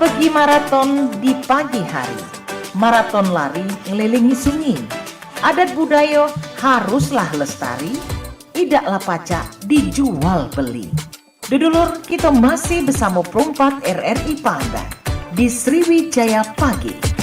Pergi maraton di pagi hari, maraton lari ngelilingi sungai. Adat budaya haruslah lestari, idaklah pacak dijual beli. Dudulur, kita masih bersama Perumpat RRI Pandan di Sriwijaya Pagi.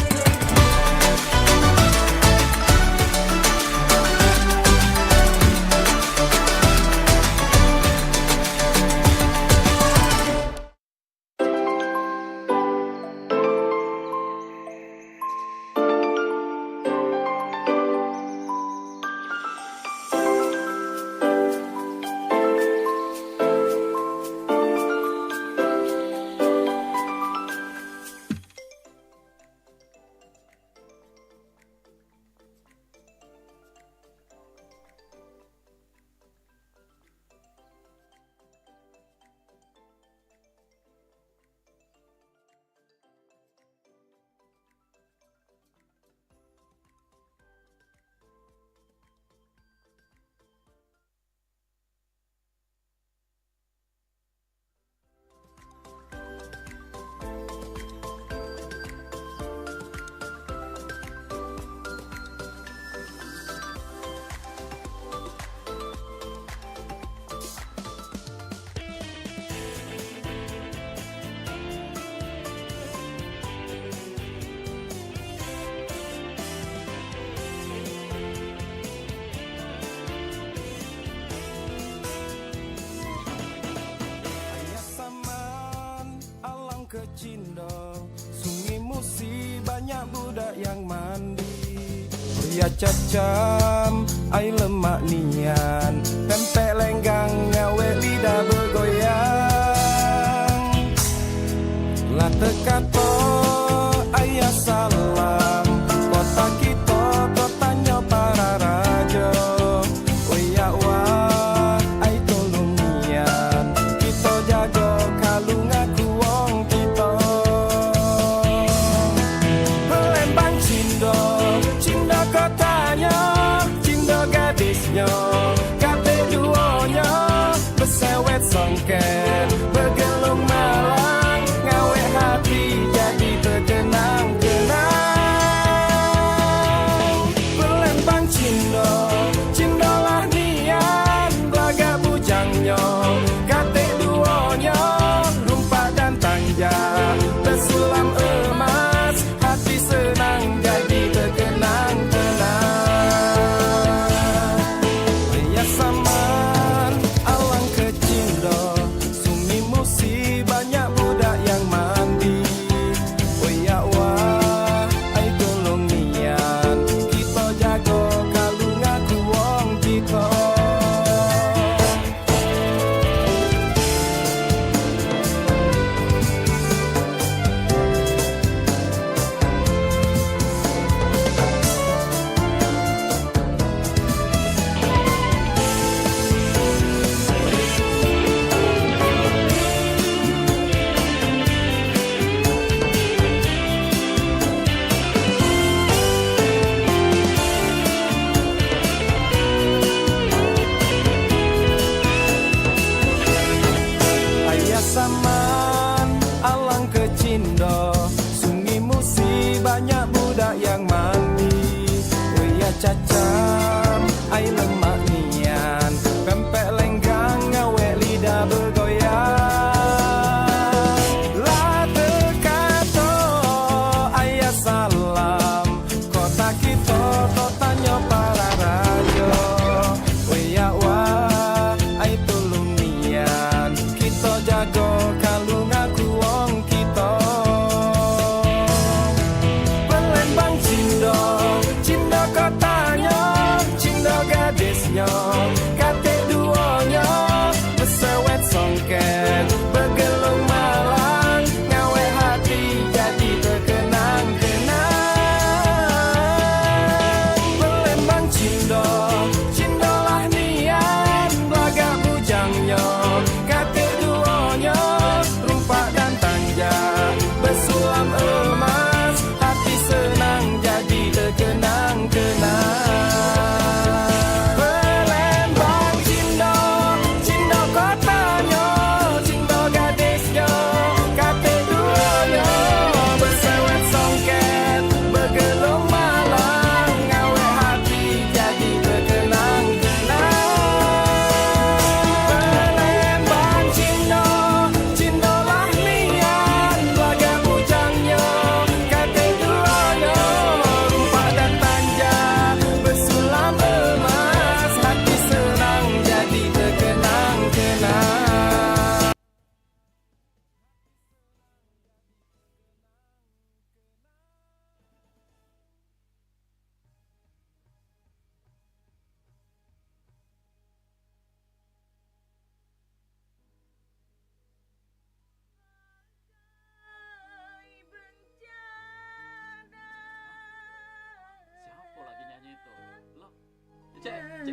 Kecindo, sungai Musi banyak budak yang mandi. Ya cacam, ai lemak nian, pempek lenggang ngawe lidah bergoyang. Lah tekato ayah salam, kota kita kotanya para raja. Oh ya wah, ai tolong nian, kita jaga kalung aku. Kate duonya bersewet songket.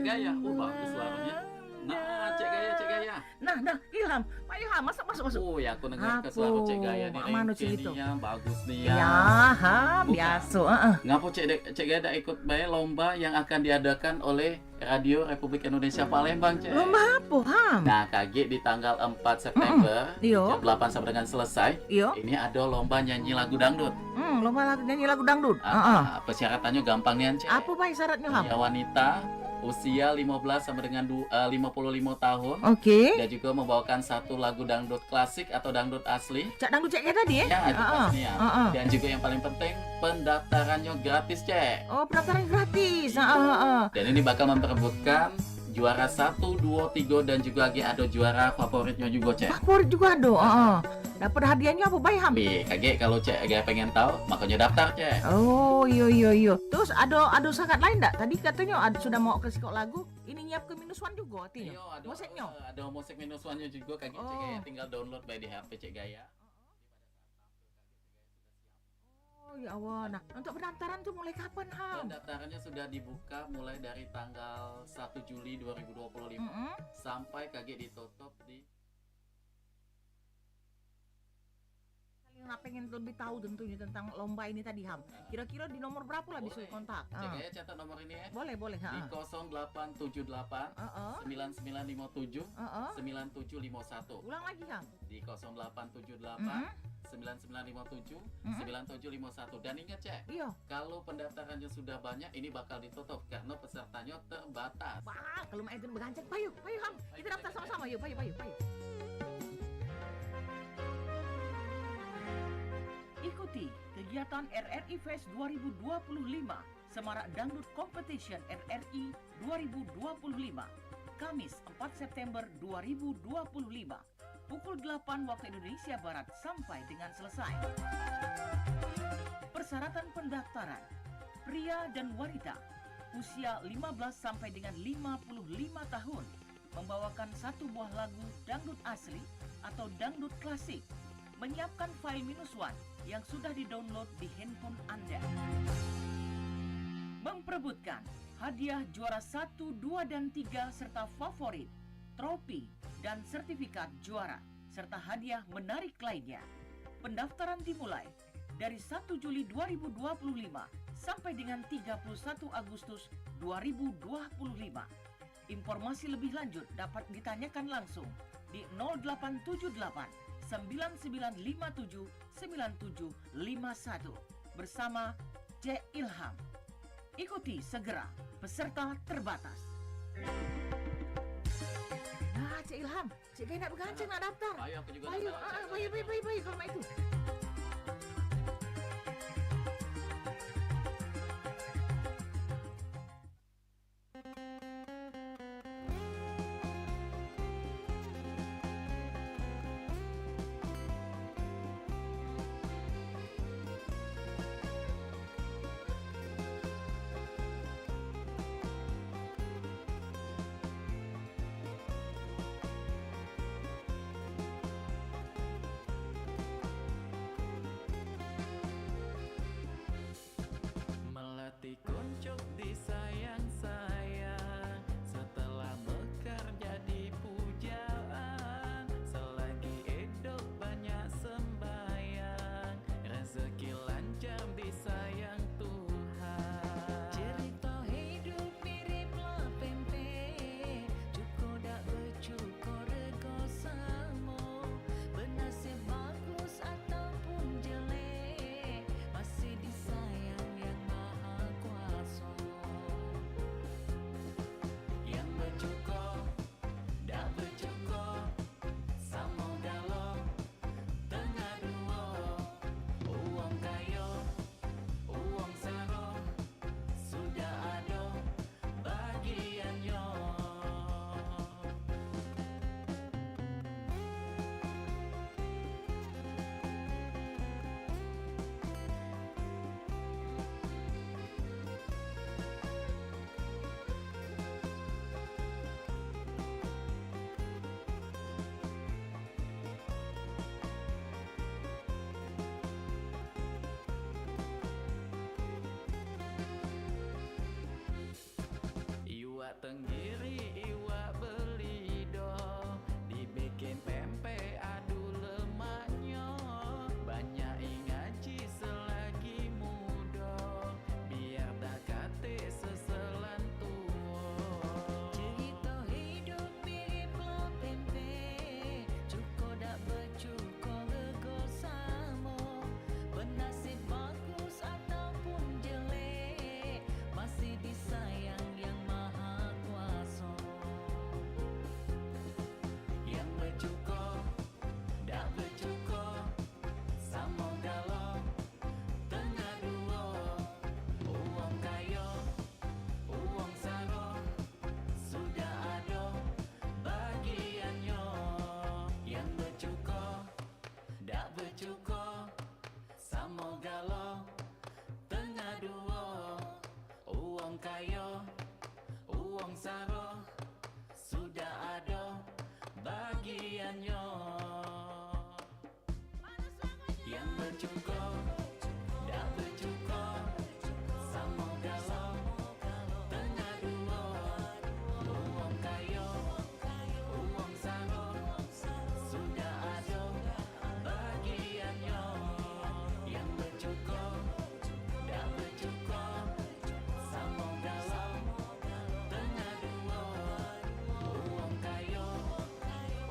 Gaya. Oh, bagus larunya. Nah, Cek Gaya. Nah, Ilham, Pak Ilham, masuk. Oh, ya aku dengar ke selalu Cek Gaya nih. Mano itu? Ya, bagus nih Ya, Bukan. biasa. Ngapa Cek Gaya ikut bayar lomba yang akan diadakan oleh Radio Republik Indonesia Palembang, Cek? Lomba apa, Ham? Nah, kaget di tanggal 4 September, Iyo. jam 8 sampai dengan selesai. Iyo. Ini ada lomba nyanyi lagu dangdut. Lomba nyanyi lagu dangdut. Persyaratannya gampang nih, Cek. Apa baik syaratnya, Ham? Ya, wanita usia 15 sampai dengan 55 tahun. Oke. Dan juga membawakan satu lagu dangdut klasik atau dangdut asli. Cak dangdut cek kayak tadi ya? Ya, itu pastinya. Dan juga yang paling penting, pendaftarannya gratis, Cek. Oh, pendaftaran gratis. Dan ini bakal memperebutkan juara 1, 2, 3 dan juga lagi ada juara favoritnya juga, Cek. Favorit juga ada. Dapat hadiahnya apa baik, Ham? Kaget kalau Cek agak pengen tahu, makanya daftar, Cek. Oh, iya. Terus ada sangat lain enggak? Tadi katanya sudah mau ke sekolah lagu, ini nyiap ke -1 juga artinya. Iya, Musiknya. ada musik -1-nya juga kaget Cek Gaya, tinggal download by di HP Cek Gaya. Oh, ya Allah. Nah, untuk pendaftaran tuh mulai kapan, Ham? Pendaftarannya sudah dibuka mulai dari tanggal 1 Juli 2025 sampai kaget ditutup di Nggak pengen lebih tahu tentunya tentang lomba ini tadi, Ham. Kira-kira di nomor berapa lah bisa kontak? Cek Gaya catat nomor ini ya. Boleh. Di 0878 9957 9751. Ulang lagi, Ham. Di 0878 9957 9751. Dan ingat, Cek, Iya. kalau pendaftarannya sudah banyak, ini bakal ditutup karena pesertanya terbatas. Wah, kalau main itu begancang, payu, Ham. Kita daftar sama-sama, yuk, payu. Ikuti kegiatan RRI Fest 2025 Semarak Dangdut Competition RRI 2025 Kamis 4 September 2025 pukul 8 waktu Indonesia Barat sampai dengan selesai. Persyaratan pendaftaran: pria dan wanita usia 15 sampai dengan 55 tahun membawakan satu buah lagu dangdut asli atau dangdut klasik, menyiapkan file -1 yang sudah di-download di handphone Anda. Memperebutkan hadiah juara 1, 2, dan 3 serta favorit, trofi, dan sertifikat juara, serta hadiah menarik lainnya. Pendaftaran dimulai dari 1 Juli 2025 sampai dengan 31 Agustus 2025. Informasi lebih lanjut dapat ditanyakan langsung di 0878 9957 9751 bersama Cek Ilham. Ikuti segera, peserta terbatas. Nah, Cek Ilham, Cek Gaya nak bergancang nak daftar. Ayo, aku juga Ayo, daftar, Cek. baik kalau mak itu. bagiannya yang bercukup dah bercukup sama galau tengah dua uang kayu uang sarung sudah ada bagiannya yang bercukup dah bercukup sama galau tengah dua uang kayu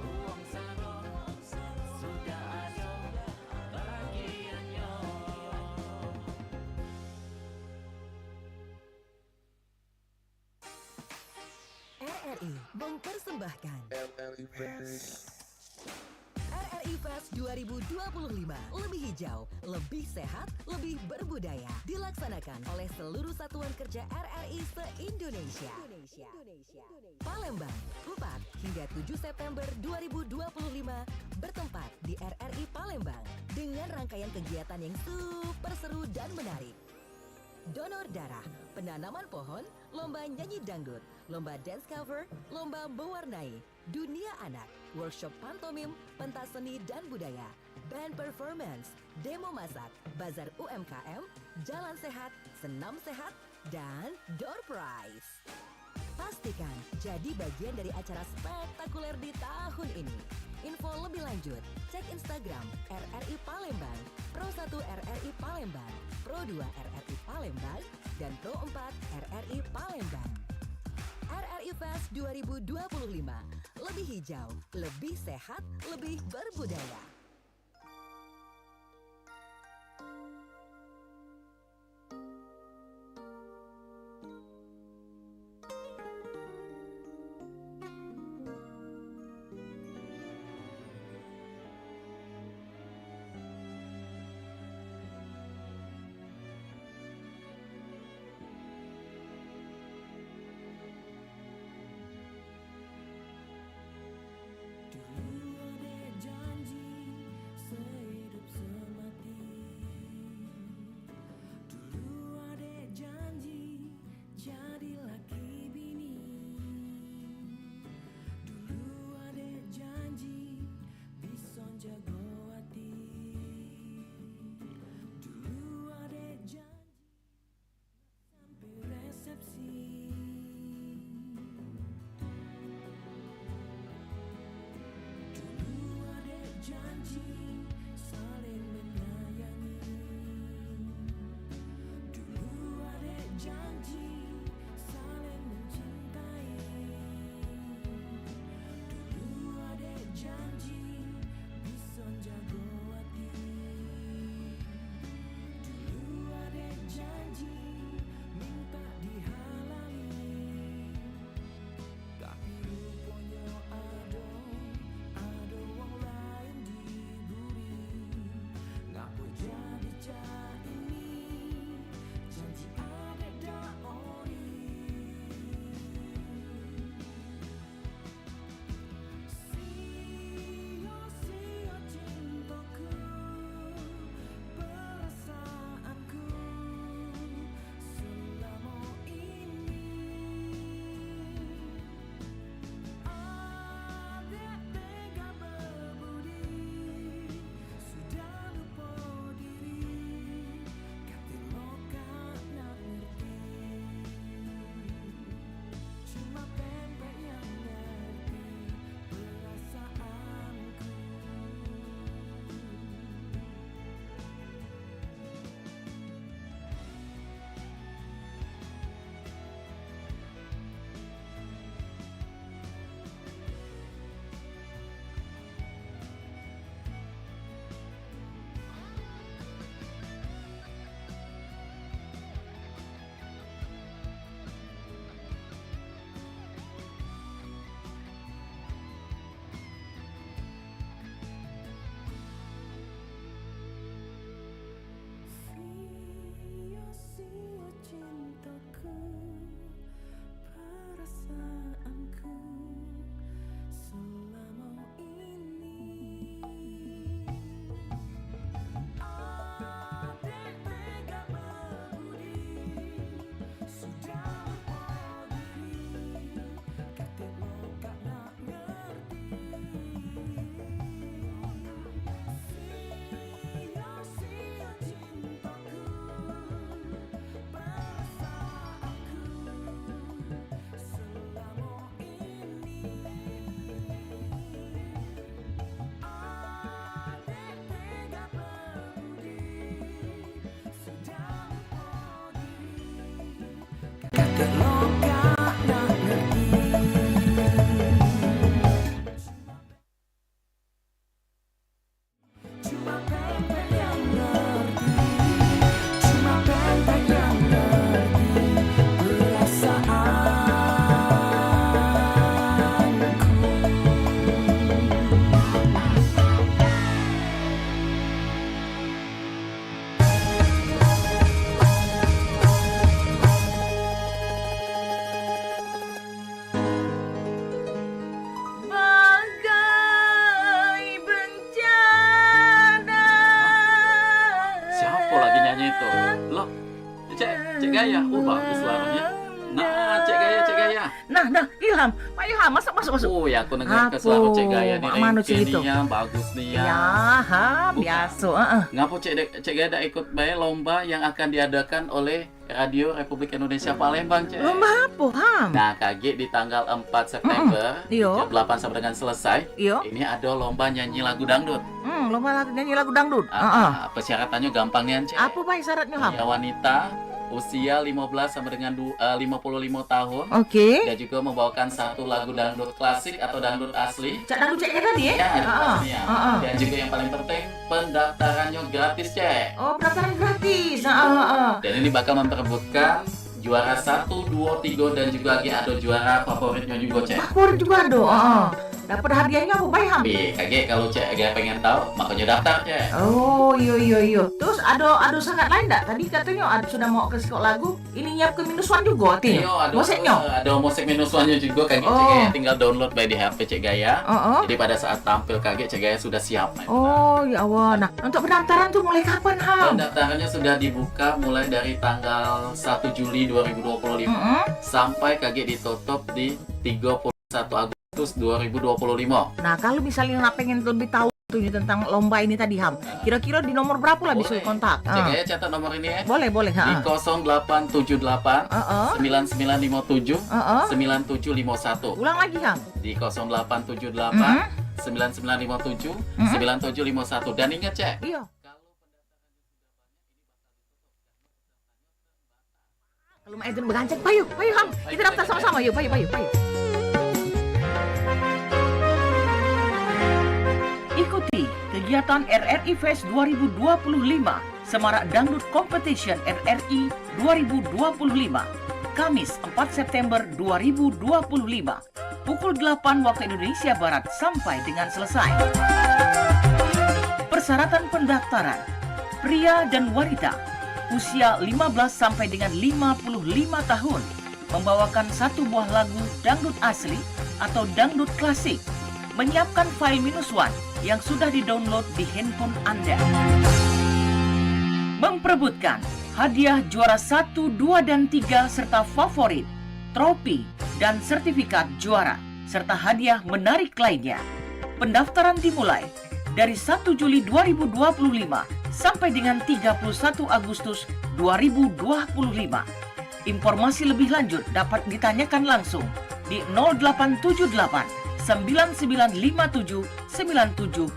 uang sarung sudah ada bagiannya. RRI mempersembahkan RRI Fest. RRI Fest 2025. Lebih hijau, lebih sehat, lebih berbudaya. Dilaksanakan oleh seluruh satuan kerja RRI se-Indonesia. Palembang, 4 hingga 7 September 2025 bertempat di RRI Palembang dengan rangkaian kegiatan yang super seru dan menarik. Donor darah, penanaman pohon, lomba nyanyi dangdut, lomba dance cover, lomba mewarnai, dunia anak, workshop pantomim, pentas seni dan budaya, band performance, demo masak, bazar UMKM, jalan sehat, senam sehat, dan door prize. Pastikan jadi bagian dari acara spektakuler di tahun ini. Info lebih lanjut, cek Instagram RRI Palembang, Pro 1 RRI Palembang, Pro 2 RRI Palembang, dan Pro 4 RRI Palembang. RRI Fest 2025, lebih hijau, lebih sehat, lebih berbudaya. Dulu ada janji gayanya itu. Loh, Cek Gaya, bagus suaranya. Nah, Cek Gaya. Nah, Ilham, Pak Ilham, masuk. Oh ya, aku dengar ke suara Cek Gaya nih. Manu itu. Bagus nih ya. Ya, biasa. Ngapa Cek Gaya ikut bae lomba yang akan diadakan oleh Radio Republik Indonesia Palembang, Cek? Lomba apa, Ham? Nah, kaget di tanggal 4 September, Iyo. jam 8 sampai dengan selesai. Iyo. Ini ada lomba nyanyi lagu dangdut. Lomba nyanyi lagu dangdut. Persyaratannya gampang nih, Cek. Apa baik syaratnya, Ham? Ya, wanita usia 15 sampai dengan 55 tahun. Oke. Dan juga membawakan satu lagu dangdut klasik atau dangdut asli. Cak dangdut Cek tadi ya? Ya, pastinya. Dan juga yang paling penting, pendaftarannya gratis, Cek. Oh, pendaftaran gratis. Dan ini bakal memperebutkan juara 1, 2, 3 dan juga lagi ada juara favoritnya juga, Cek. Favorit juga ada. Dapat hadiahnya apa baik, Ham? Kaget kalau Cek agak pengen tahu, makanya daftar, Cek. Oh, iya. Terus ada sangat lain enggak? Tadi katanya sudah mau ke sekolah lagu, ini nyiapkan minusan juga artinya. Iya, Musiknya. ada musik minusannya juga, kaget Cek Gaya tinggal download by di HP Cek Gaya. Jadi pada saat tampil kaget Cek Gaya sudah siap. Oh, ya Allah. Nah, untuk pendaftaran tuh mulai kapan, Ham? Pendaftarannya sudah dibuka mulai dari tanggal 1 Juli 2025 sampai kaget ditutup di 31 Agustus 2025. Nah, kalau misalnya nak pengen lebih tahu tentang lomba ini tadi, Ham, kira-kira di nomor berapa lah bisa kontak? Cek Gaya catat nomor ini ya. Boleh. Di 0878 9957 9751. Ulang lagi, Ham. Di 0878 9957 9751. Dan ingat, Cek. Iya. Kalau mau Edun beganceng, payu Ham. Kita daftar sama-sama, yuk, payu. Ikuti kegiatan RRI Fest 2025 Semarak Dangdut Competition RRI 2025 Kamis 4 September 2025 pukul 8 waktu Indonesia Barat sampai dengan selesai. Persyaratan pendaftaran: pria dan wanita usia 15 sampai dengan 55 tahun membawakan satu buah lagu dangdut asli atau dangdut klasik, menyiapkan file -1 yang sudah di-download di handphone Anda. Memperebutkan hadiah juara 1, 2, dan 3 serta favorit, trofi, dan sertifikat juara, serta hadiah menarik lainnya. Pendaftaran dimulai dari 1 Juli 2025 sampai dengan 31 Agustus 2025. Informasi lebih lanjut dapat ditanyakan langsung di 0878 9957 9751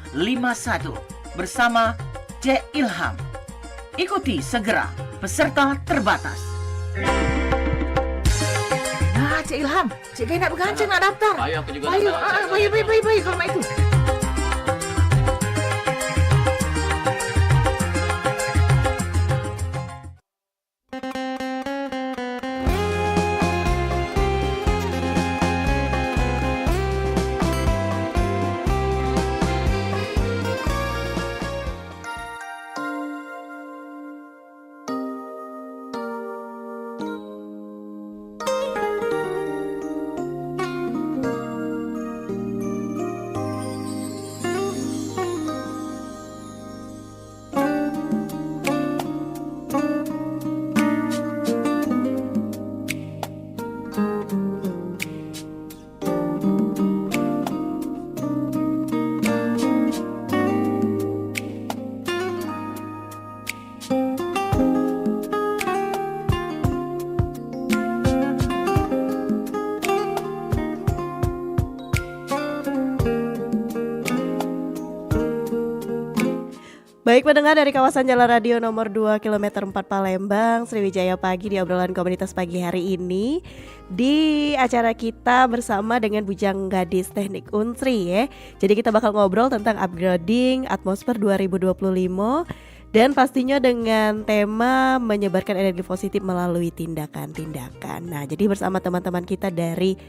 bersama Cek Ilham. Ikuti segera, peserta terbatas. Nah, Cek Ilham, Cek Gaya nak bergancang nak daftar. Ayo, aku juga Ayo, daftar, Cek. baik kalau mak itu. Baik pendengar dari kawasan Jalan Radio nomor 2 km 4 Palembang, Sriwijaya Pagi di obrolan komunitas pagi hari ini di acara kita bersama dengan Bujang Gadis Teknik Unsri ya. Jadi kita bakal ngobrol tentang upgrading atmosfer 2025 dan pastinya dengan tema menyebarkan energi positif melalui tindakan-tindakan. Nah, jadi bersama teman-teman kita dari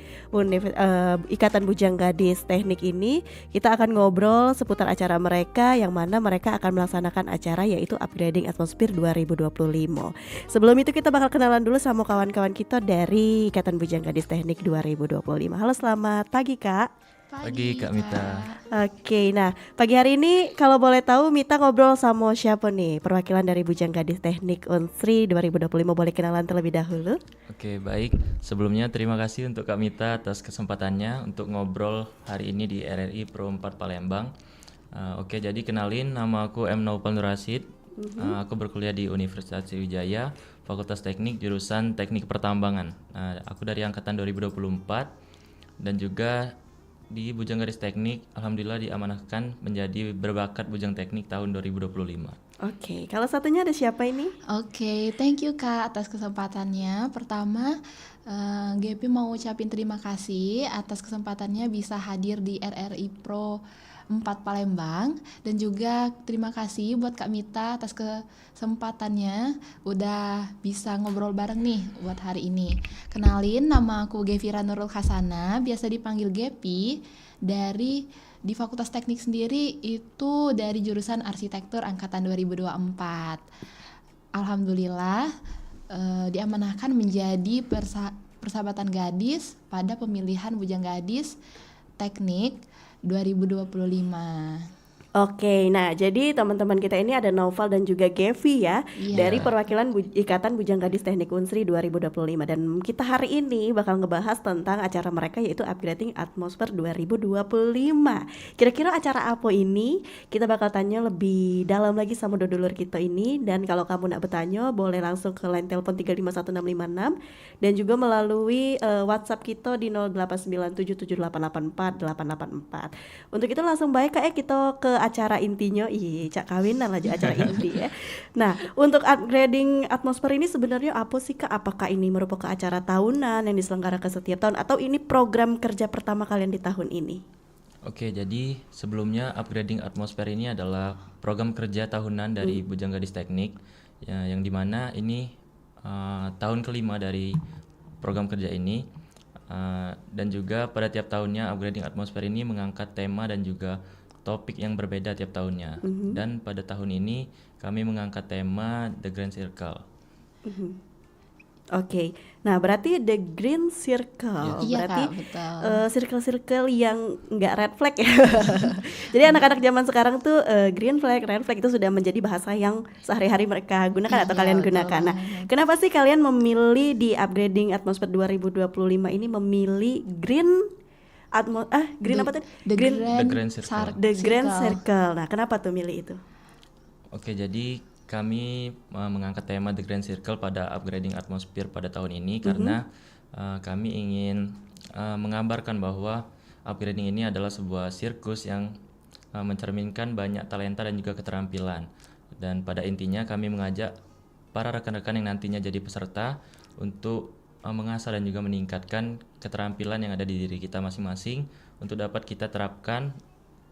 Ikatan Bujang Gadis Teknik ini, kita akan ngobrol seputar acara mereka yang mana mereka akan melaksanakan acara yaitu upgrading atmosfer 2025. Sebelum itu kita bakal kenalan dulu sama kawan-kawan kita dari Ikatan Bujang Gadis Teknik 2025. Halo, selamat pagi Kak. Pagi Kak Mita. Oke, nah pagi hari ini kalau boleh tahu Mita ngobrol sama siapa nih? Perwakilan dari Bujang Gadis Teknik Unsri 2025, boleh kenalan terlebih dahulu? Oke, baik. Sebelumnya terima kasih untuk Kak Mita atas kesempatannya untuk ngobrol hari ini di RRI Pro 4 Palembang. Oke, jadi kenalin, nama aku M. Naufal Nur Rasid. Aku berkuliah di Universitas Sriwijaya, Fakultas Teknik, jurusan Teknik Pertambangan. Aku dari angkatan 2024 dan juga di Bujang Gadis Teknik, alhamdulillah diamanahkan menjadi berbakat Bujang Teknik tahun 2025. Oke, kalau satunya ada siapa ini? Oke, thank you Kak atas kesempatannya. Pertama, GP mau ucapin terima kasih atas kesempatannya bisa hadir di RRI Pro 4 Palembang, dan juga terima kasih buat Kak Mita atas kesempatannya udah bisa ngobrol bareng nih buat hari ini. Kenalin, nama aku Gevira Nurul Hasana, biasa dipanggil Gepi. Di Fakultas Teknik sendiri itu dari jurusan Arsitektur angkatan 2024. Alhamdulillah diamanahkan menjadi persahabatan gadis pada pemilihan Bujang Gadis Teknik 2025. Oke, nah jadi teman-teman kita ini ada Naufal dan juga Gevi ya, dari perwakilan Ikatan Bujang Gadis Teknik Unsri 2025, dan kita hari ini bakal ngebahas tentang acara mereka yaitu Upgrading Atmosphere 2025. Kira-kira acara apa ini? Kita bakal tanya lebih dalam lagi sama dodolur kita ini, dan kalau kamu nak bertanya boleh langsung ke line telepon 351656 dan juga melalui WhatsApp kita di 08977884. Untuk itu langsung baik kita ke acara intinya. Cak kawinan aja acara inti ya. Nah, untuk upgrading atmosfer ini sebenarnya apa sih Kak? Apakah ini merupakan acara tahunan yang diselenggarakan setiap tahun atau ini program kerja pertama kalian di tahun ini? Oke, jadi sebelumnya Upgrading Atmosphere ini adalah program kerja tahunan dari Bujang Gadis Teknik ya, yang dimana ini tahun kelima dari program kerja ini, dan juga pada tiap tahunnya Upgrading Atmosphere ini mengangkat tema dan juga topik yang berbeda tiap tahunnya. Dan pada tahun ini kami mengangkat tema The Grand Circle. Oke, nah berarti The Green Circle, Iya, berarti Kak, betul. circle-circle yang nggak red flag ya. Jadi anak-anak zaman sekarang tuh green flag, red flag itu sudah menjadi bahasa yang sehari-hari mereka gunakan atau Iya, kalian betul gunakan. Nah, banget. kenapa sih kalian memilih di Upgrading Atmosphere 2025 ini memilih green green apa tadi? The Green Grand Circle. The Grand Circle. Nah, kenapa tuh milih itu? Oke, jadi kami mengangkat tema The Grand Circle pada Upgrading Atmosphere pada tahun ini karena kami ingin menggambarkan bahwa upgrading ini adalah sebuah sirkus yang mencerminkan banyak talenta dan juga keterampilan. Dan pada intinya kami mengajak para rekan-rekan yang nantinya jadi peserta untuk mengasah dan juga meningkatkan keterampilan yang ada di diri kita masing-masing untuk dapat kita terapkan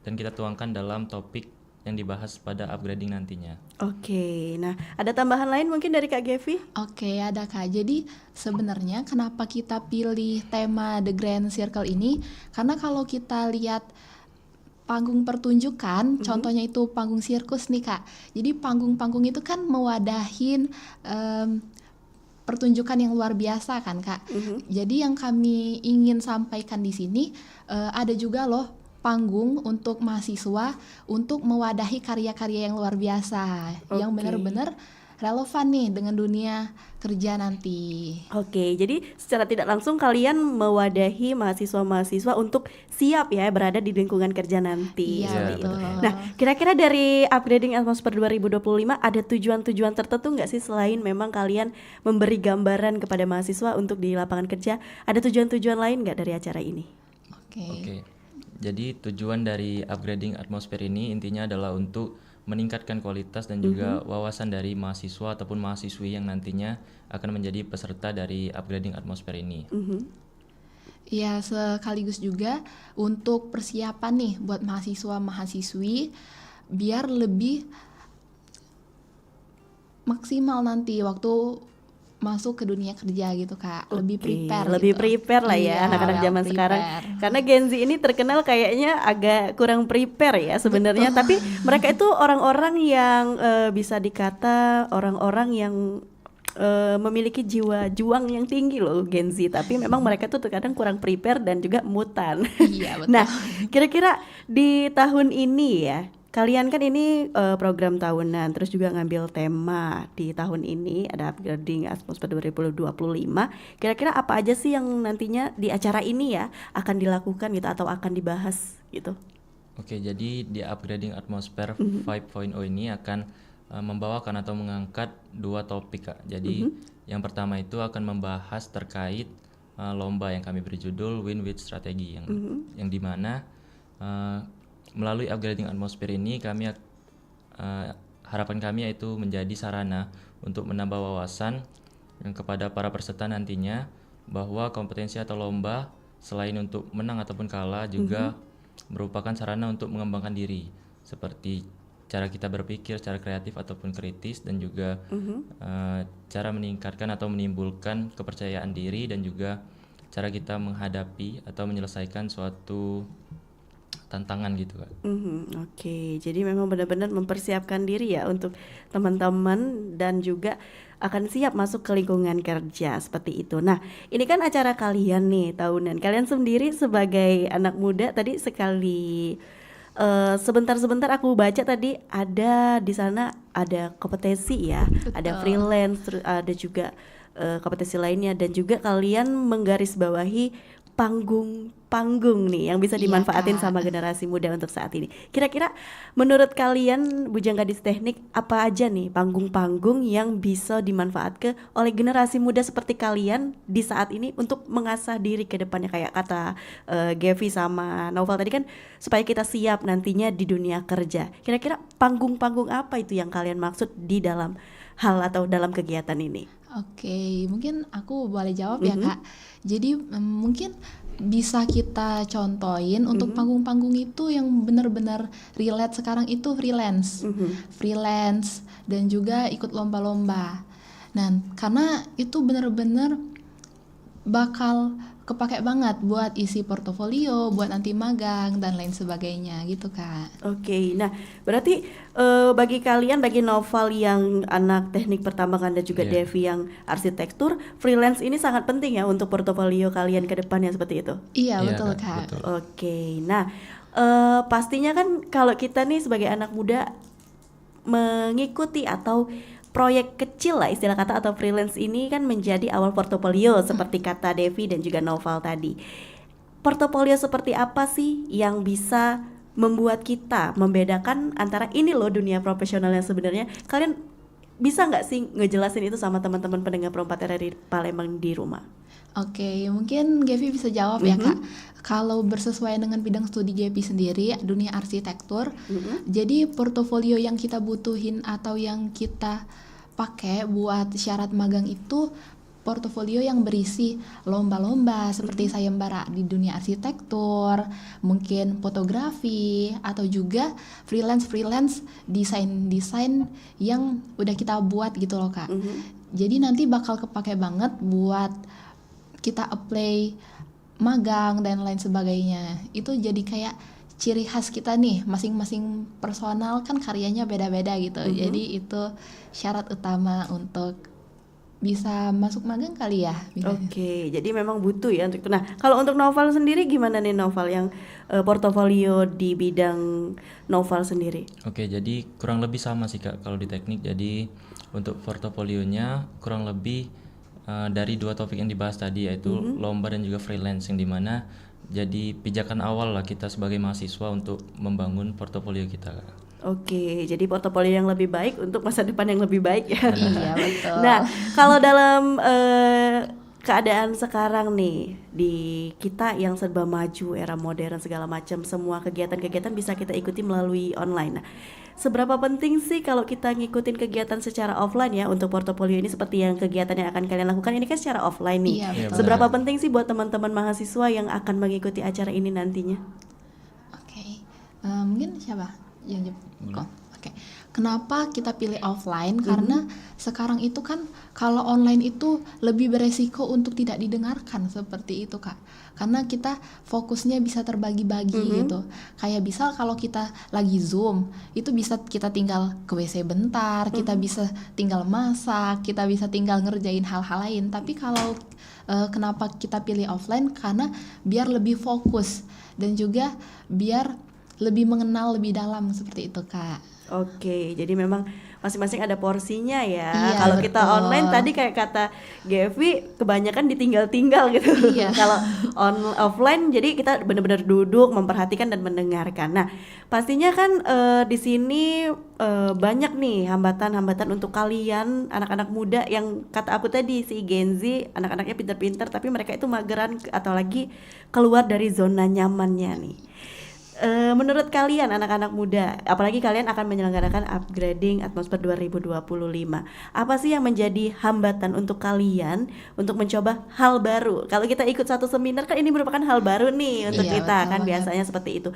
dan kita tuangkan dalam topik yang dibahas pada upgrading nantinya. Oke, nah ada tambahan lain mungkin dari Kak Gevi? Oke, ada Kak. Jadi sebenarnya kenapa kita pilih tema The Grand Circle ini? Karena kalau kita lihat panggung pertunjukan, contohnya itu panggung sirkus nih Kak. Jadi panggung-panggung itu kan mewadahin pertunjukan yang luar biasa kan Kak. Jadi yang kami ingin sampaikan di sini ada juga loh panggung untuk mahasiswa untuk mewadahi karya-karya yang luar biasa yang benar-benar relevan nih dengan dunia kerja nanti. Oke, jadi secara tidak langsung kalian mewadahi mahasiswa-mahasiswa untuk siap ya berada di lingkungan kerja nanti. Iya, Seperti itu. betul. Nah, kira-kira dari Upgrading Atmosphere 2025 ada tujuan-tujuan tertentu nggak sih selain memang kalian memberi gambaran kepada mahasiswa untuk di lapangan kerja? Ada tujuan-tujuan lain nggak dari acara ini? Oke. Jadi tujuan dari Upgrading Atmosphere ini intinya adalah untuk meningkatkan kualitas dan juga wawasan dari mahasiswa ataupun mahasiswi yang nantinya akan menjadi peserta dari Upgrading Atmosphere ini. Ya, sekaligus juga untuk persiapan nih buat mahasiswa-mahasiswi biar lebih maksimal nanti waktu masuk ke dunia kerja gitu Kak. Lebih prepare lebih gitu. prepare lah ya Iya, anak-anak zaman prepare. sekarang. Karena Gen Z ini terkenal kayaknya agak kurang prepare ya sebenarnya, tapi mereka itu orang-orang yang bisa dikata orang-orang yang memiliki jiwa juang yang tinggi loh Gen Z, tapi memang mereka tuh terkadang kurang prepare dan juga mutan. Iya, betul. Nah, kira-kira di tahun ini ya, kalian kan ini program tahunan, terus juga ngambil tema di tahun ini ada upgrading atmosfer 2025. Kira-kira apa aja sih yang nantinya di acara ini ya akan dilakukan gitu atau akan dibahas gitu? Oke, jadi di upgrading atmosfer 5.0 ini akan membawakan atau mengangkat 2 topik, Kak. Jadi yang pertama itu akan membahas terkait lomba yang kami beri judul Win with Strategy yang dimana melalui upgrading atmosfer ini kami harapan kami yaitu menjadi sarana untuk menambah wawasan kepada para peserta nantinya bahwa kompetensi atau lomba selain untuk menang ataupun kalah juga merupakan sarana untuk mengembangkan diri, seperti cara kita berpikir secara kreatif ataupun kritis, dan juga cara meningkatkan atau menimbulkan kepercayaan diri, dan juga cara kita menghadapi atau menyelesaikan suatu tantangan gitu, Kak. Oke, jadi memang benar-benar mempersiapkan diri ya untuk teman-teman dan juga akan siap masuk ke lingkungan kerja seperti itu. Nah, ini kan acara kalian nih tahunan. Kalian sendiri sebagai anak muda tadi sekali sebentar-sebentar aku baca tadi ada di sana ada kompetensi ya, ada freelance, terus ada juga kompetensi lainnya, dan juga kalian menggarisbawahi panggung nih yang bisa dimanfaatin sama generasi muda untuk saat ini. Kira-kira menurut kalian Bujang Gadis Teknik apa aja nih panggung-panggung yang bisa dimanfaatkan oleh generasi muda seperti kalian di saat ini untuk mengasah diri ke depannya, kayak kata Gevi sama Noval tadi kan, supaya kita siap nantinya di dunia kerja. Kira-kira panggung-panggung apa itu yang kalian maksud di dalam hal atau dalam kegiatan ini? Oke, mungkin aku boleh jawab ya Kak. Jadi mungkin bisa kita contohin untuk panggung-panggung itu yang benar-benar relate sekarang itu freelance dan juga ikut lomba-lomba. Nah, karena itu benar-benar bakal kepake banget buat isi portofolio, buat nanti magang dan lain sebagainya gitu Kak. Oke, nah berarti bagi kalian, bagi Noval yang anak teknik pertambangan dan juga Devi yang arsitektur, freelance ini sangat penting ya untuk portofolio kalian ke depannya seperti itu? Iya, betul Kak. Betul. Oke, nah pastinya kan kalau kita nih sebagai anak muda mengikuti atau proyek kecil lah istilah kata atau freelance ini kan menjadi awal portofolio seperti kata Devi dan juga Noval tadi. Portofolio seperti apa sih yang bisa membuat kita membedakan antara ini loh dunia profesional yang sebenarnya? Kalian bisa nggak sih ngejelasin itu sama teman-teman pendengar Pro4 RRI Palembang di rumah? Oke, mungkin Gevi bisa jawab ya Kak. Kalau bersesuaian dengan bidang studi Gevi sendiri, dunia arsitektur, jadi portofolio yang kita butuhin atau yang kita pakai buat syarat magang itu portofolio yang berisi lomba-lomba seperti sayembara di dunia arsitektur, mungkin fotografi, atau juga freelance desain yang udah kita buat gitu loh Kak. Jadi nanti bakal kepake banget buat kita apply magang dan lain sebagainya. Itu jadi kayak ciri khas kita nih, masing-masing personal kan karyanya beda-beda gitu. Jadi itu syarat utama untuk bisa masuk magang kali ya. Oke, jadi memang butuh ya untuk itu. Nah, kalau untuk Noval sendiri gimana nih Noval yang portofolio di bidang Noval sendiri? Oke, jadi kurang lebih sama sih Kak kalau di teknik. Jadi untuk portofolionya kurang lebih dari 2 topik yang dibahas tadi, yaitu lomba dan juga freelance, yang dimana jadi pijakan awal lah kita sebagai mahasiswa untuk membangun portofolio kita. Oke, jadi portofolio yang lebih baik untuk masa depan yang lebih baik ya. Iya, betul. Nah, kalau dalam keadaan sekarang nih di kita yang serba maju, era modern segala macam, semua kegiatan-kegiatan bisa kita ikuti melalui online. Nah, seberapa penting sih kalau kita ngikutin kegiatan secara offline ya untuk portofolio ini, seperti yang kegiatan yang akan kalian lakukan ini kan secara offline nih. Iya, betul. Seberapa penting sih buat teman-teman mahasiswa yang akan mengikuti acara ini nantinya? Oke, mungkin siapa yang jawab? Oke, kenapa kita pilih offline? Karena sekarang itu kan kalau online itu lebih beresiko untuk tidak didengarkan seperti itu, Kak. Karena kita fokusnya bisa terbagi-bagi gitu. Kayak misal kalau kita lagi Zoom, itu bisa kita tinggal ke WC bentar, kita bisa tinggal masak, kita bisa tinggal ngerjain hal-hal lain. Tapi kalau kenapa kita pilih offline? Karena biar lebih fokus dan juga biar lebih mengenal lebih dalam seperti itu, Kak. Oke, jadi memang masing-masing ada porsinya ya. Iya, Kalau kita betul. online tadi kayak kata Gevi, kebanyakan ditinggal-tinggal gitu. Iya. Kalau offline, jadi kita benar-benar duduk, memperhatikan dan mendengarkan. Nah, pastinya kan di sini banyak nih hambatan-hambatan untuk kalian anak-anak muda yang kata aku tadi si Gen Z, anak-anaknya pintar-pintar, tapi mereka itu mageran atau lagi keluar dari zona nyamannya nih. Menurut kalian anak-anak muda, apalagi kalian akan menyelenggarakan upgrading atmosfer 2025, apa sih yang menjadi hambatan untuk kalian untuk mencoba hal baru? Kalau kita ikut satu seminar kan ini merupakan hal baru nih untuk Iya, kita betul kan banget. biasanya seperti itu.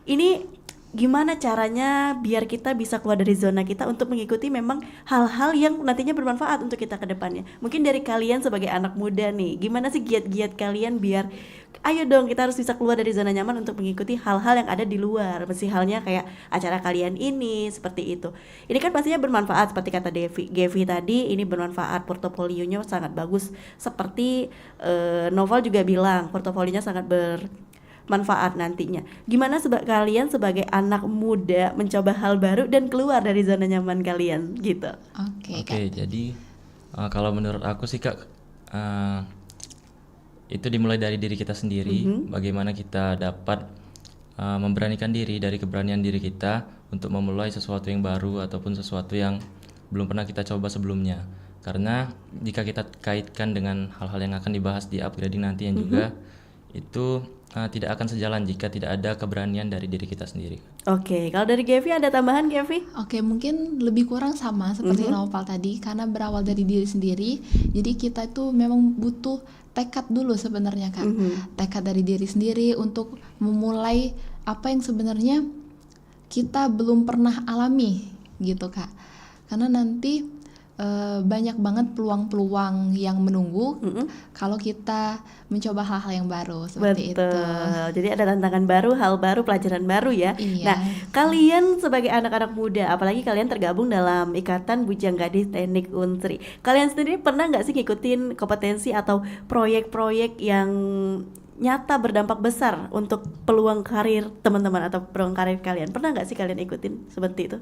Ini gimana caranya biar kita bisa keluar dari zona kita untuk mengikuti memang hal-hal yang nantinya bermanfaat untuk kita ke depannya. Mungkin dari kalian sebagai anak muda nih, gimana sih giat-giat kalian biar ayo dong kita harus bisa keluar dari zona nyaman untuk mengikuti hal-hal yang ada di luar. Mesti halnya kayak acara kalian ini seperti itu. Ini kan pastinya bermanfaat seperti kata Gevi tadi, ini bermanfaat, portofolionya sangat bagus. Seperti Noval juga bilang portofolionya sangat bermanfaat nantinya. Gimana kalian sebagai anak muda mencoba hal baru dan keluar dari zona nyaman kalian gitu? Oke, Oke, jadi kalau menurut aku sih Kak, itu dimulai dari diri kita sendiri. Bagaimana kita dapat memberanikan diri dari keberanian diri kita untuk memulai sesuatu yang baru ataupun sesuatu yang belum pernah kita coba sebelumnya. Karena jika kita kaitkan dengan hal-hal yang akan dibahas di upgrading nanti yang juga itu tidak akan sejalan jika tidak ada keberanian dari diri kita sendiri. Oke, kalau dari Gevi ada tambahan Gevi? Oke, mungkin lebih kurang sama seperti Noval tadi, karena berawal dari diri sendiri. Jadi kita itu memang butuh tekad dulu sebenarnya, Kak. Tekad dari diri sendiri untuk memulai apa yang sebenarnya kita belum pernah alami gitu, Kak. Karena nanti banyak banget peluang-peluang yang menunggu kalau kita mencoba hal-hal yang baru seperti itu. Jadi ada tantangan baru, hal baru, pelajaran baru ya. Iya. Nah, kalian sebagai anak-anak muda, apalagi kalian tergabung dalam Ikatan Bujang Gadis Teknik Unsri, kalian sendiri pernah nggak sih ngikutin kompetensi atau proyek-proyek yang nyata berdampak besar untuk peluang karir teman-teman atau peluang karir kalian? Pernah nggak sih kalian ikutin seperti itu?